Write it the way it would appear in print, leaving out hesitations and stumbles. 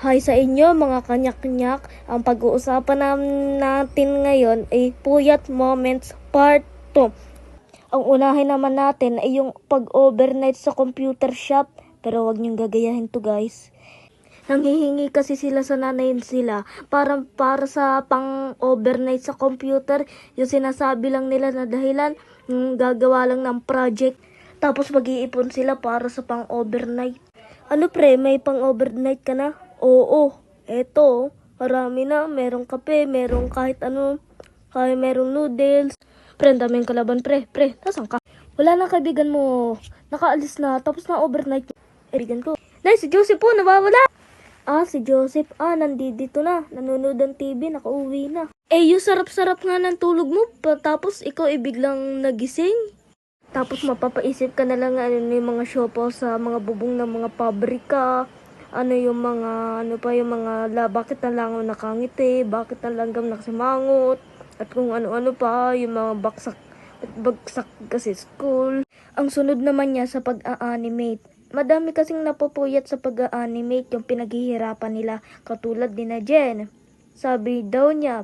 Hi sa inyo mga kanyak-kanyak. Ang pag-uusapan natin ngayon ay Puyat Moments Part 2. Ang unahin naman natin ay yung pag-overnight sa computer shop. Pero wag niyong gagayahin to guys. Nanghihingi kasi sila sa nanay sila para sa pang-overnight sa computer. Yung sinasabi lang nila na dahilan, gagawa lang ng project. Tapos mag-iipon sila para sa pang-overnight. Ano pre, may pang-overnight ka na? Oo, eto, marami na. Merong kape, merong kahit ano, kahit merong noodles. Pre, ang daming kalaban pre. Pre, nasan ka? Wala na kaibigan mo. Nakaalis na, tapos na overnight. Kaibigan ko. Nay, si Joseph po, nawawala. Si Joseph. Nandito na. Nanonood ng TV, nakauwi na. Yung sarap-sarap nga ng tulog mo, tapos ikaw biglang nagising. Tapos mapapaisip ka na lang ano yung mga siopaw sa mga bubong ng mga pabrika. Ano yung mga, bakit na langaw nakangiti, bakit na langgam nakasimangot. At kung ano-ano pa, yung mga bagsak kasi school. Ang sunod naman niya sa pag-a-animate. Madami kasing napupuyat sa pag-a-animate yung pinaghihirapan nila. Katulad ni na Jen. Sabi daw niya,